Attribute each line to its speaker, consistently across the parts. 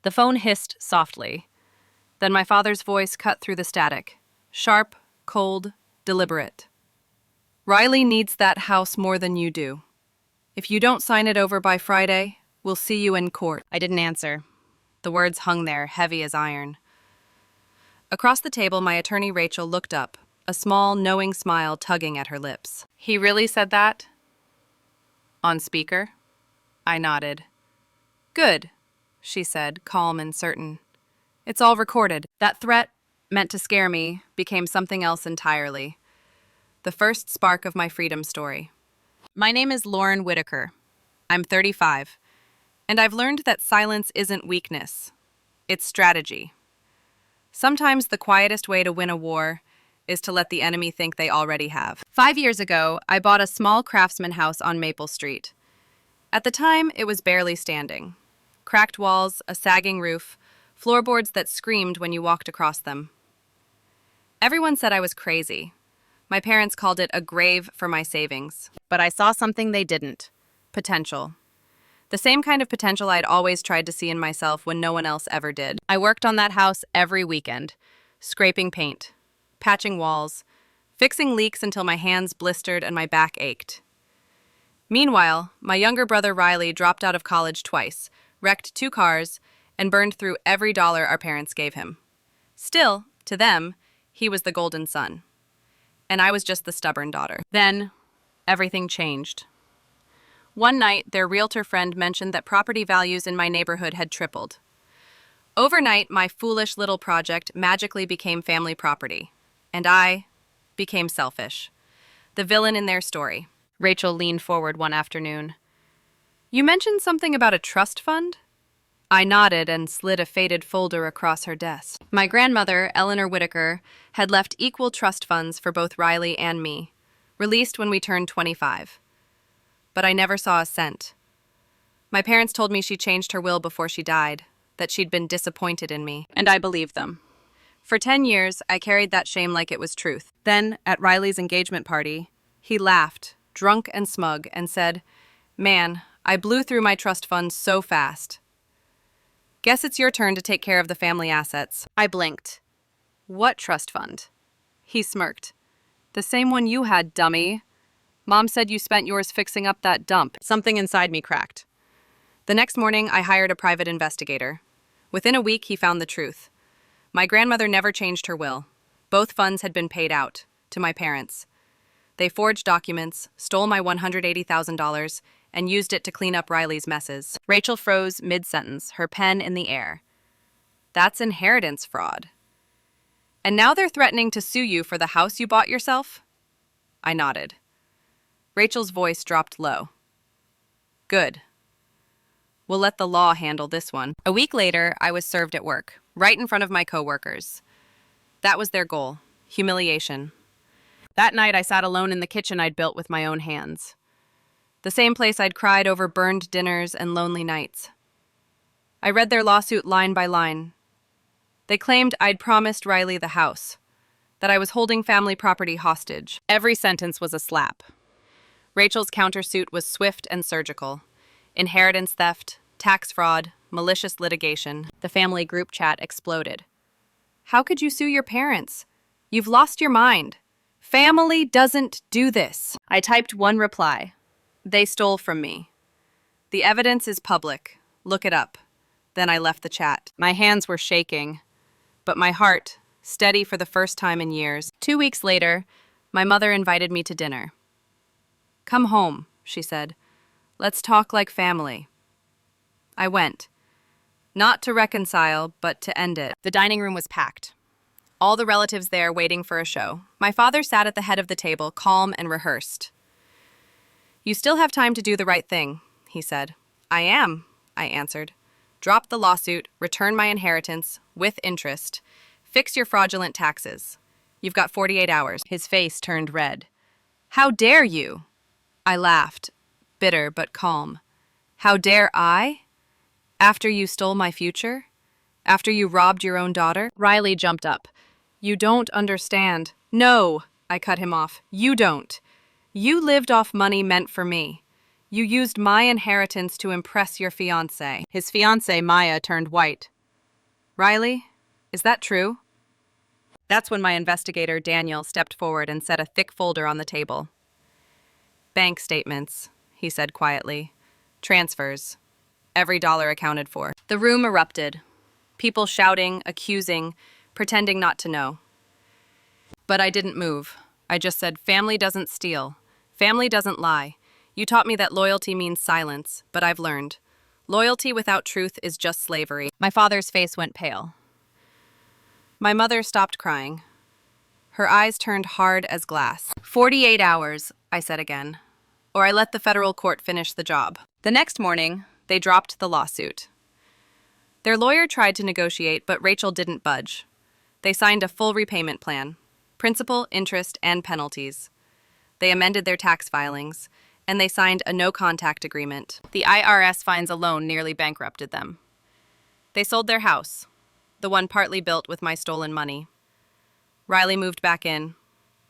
Speaker 1: The phone hissed softly. Then my father's voice cut through the static. Sharp, cold, deliberate. Riley needs that house more than you do. If you don't sign it over by Friday, we'll see you in court.
Speaker 2: I didn't answer.
Speaker 1: The words hung there, heavy as iron. Across the table, my attorney Rachel looked up, a small, knowing smile tugging at her lips. He really said that? On speaker? I nodded. Good, she said, calm and certain. It's all recorded. That threat, meant to scare me, became something else entirely. The first spark of my freedom story. My name is Lauren Whitaker. I'm 35, and I've learned that silence isn't weakness. It's strategy. Sometimes the quietest way to win a war is to let the enemy think they already have. 5 years ago, I bought a small craftsman house on Maple Street. At the time, it was barely standing. Cracked walls, a sagging roof, floorboards that screamed when you walked across them. Everyone said I was crazy. My parents called it a grave for my savings. But I saw something they didn't. Potential. The same kind of potential I'd always tried to see in myself when no one else ever did. I worked on that house every weekend, scraping paint, patching walls, fixing leaks until my hands blistered and my back ached. Meanwhile, my younger brother Riley dropped out of college twice, wrecked 2 cars, and burned through every dollar our parents gave him. Still, to them, he was the golden son. And I was just the stubborn daughter. Then, everything changed. One night, their realtor friend mentioned that property values in my neighborhood had tripled. Overnight, my foolish little project magically became family property. And I became selfish. The villain in their story. Rachel leaned forward one afternoon. You mentioned something about a trust fund? I nodded and slid a faded folder across her desk. My grandmother, Eleanor Whitaker, had left equal trust funds for both Riley and me, released when we turned 25. But I never saw a cent. My parents told me she changed her will before she died, that she'd been disappointed in me, and I believed them. For 10 years, I carried that shame like it was truth. Then, at Riley's engagement party, he laughed, drunk and smug, and said, "Man, I blew through my trust funds so fast. Guess it's your turn to take care of the family assets." I blinked. What trust fund? He smirked. The same one you had, dummy. Mom said you spent yours fixing up that dump. Something inside me cracked. The next morning, I hired a private investigator. Within a week, he found the truth. My grandmother never changed her will. Both funds had been paid out, to my parents. They forged documents, stole my $180,000, and used it to clean up Riley's messes. Rachel froze mid-sentence, her pen in the air. That's inheritance fraud. And now they're threatening to sue you for the house you bought yourself? I nodded. Rachel's voice dropped low. Good. We'll let the law handle this one. A week later, I was served at work, right in front of my coworkers. That was their goal, humiliation. That night, I sat alone in the kitchen I'd built with my own hands. The same place I'd cried over burned dinners and lonely nights. I read their lawsuit line by line. They claimed I'd promised Riley the house, that I was holding family property hostage. Every sentence was a slap. Rachel's countersuit was swift and surgical. Inheritance theft, tax fraud, malicious litigation. The family group chat exploded. How could you sue your parents? You've lost your mind. Family doesn't do this. I typed one reply. They stole from me. The evidence is public. Look it up. Then I left the chat. My hands were shaking, but my heart, steady for the first time in years. 2 weeks later, my mother invited me to dinner. Come home, she said. Let's talk like family. I went. Not to reconcile, but to end it. The dining room was packed. All the relatives there waiting for a show. My father sat at the head of the table, calm and rehearsed. You still have time to do the right thing, he said. I am, I answered. Drop the lawsuit, return my inheritance, with interest. Fix your fraudulent taxes. You've got 48 hours. His face turned red. How dare you? I laughed, bitter but calm. How dare I? After you stole my future? After you robbed your own daughter? Riley jumped up. You don't understand. No, I cut him off. You don't. You lived off money meant for me. You used my inheritance to impress your fiancé. His fiancé, Maya, turned white. Riley, is that true? That's when my investigator, Daniel, stepped forward and set a thick folder on the table. Bank statements, he said quietly. Transfers. Every dollar accounted for. The room erupted. People shouting, accusing, pretending not to know. But I didn't move. I just said, family doesn't steal. Family doesn't lie. You taught me that loyalty means silence, but I've learned. Loyalty without truth is just slavery. My father's face went pale. My mother stopped crying. Her eyes turned hard as glass. 48 hours, I said again, or I let the federal court finish the job. The next morning, they dropped the lawsuit. Their lawyer tried to negotiate, but Rachel didn't budge. They signed a full repayment plan, principal, interest, and penalties. They amended their tax filings, and they signed a no-contact agreement. The IRS fines alone nearly bankrupted them. They sold their house, the one partly built with my stolen money. Riley moved back in.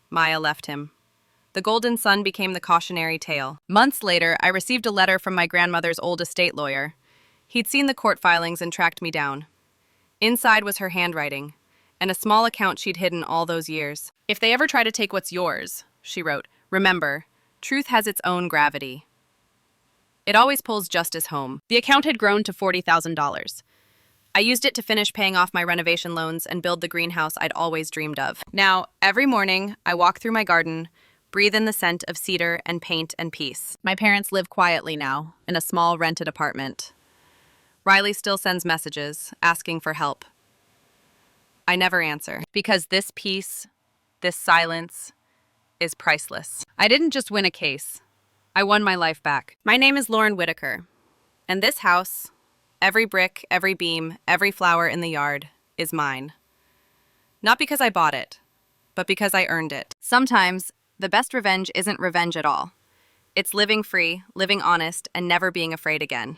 Speaker 1: Maya left him. The golden sun became the cautionary tale. Months later, I received a letter from my grandmother's old estate lawyer. He'd seen the court filings and tracked me down. Inside was her handwriting, and a small account she'd hidden all those years. If they ever try to take what's yours, she wrote, remember, truth has its own gravity. It always pulls justice home. The account had grown to $40,000. I used it to finish paying off my renovation loans and build the greenhouse I'd always dreamed of. Now, every morning, I walk through my garden, breathe in the scent of cedar and paint and peace. My parents live quietly now, in a small rented apartment. Riley still sends messages, asking for help. I never answer, because this peace, this silence, is priceless. I didn't just win a case. I won my life back. My name is Lauren Whitaker, and this house, every brick, every beam, every flower in the yard, is mine. Not because I bought it, but because I earned it. Sometimes, the best revenge isn't revenge at all. It's living free, living honest, and never being afraid again.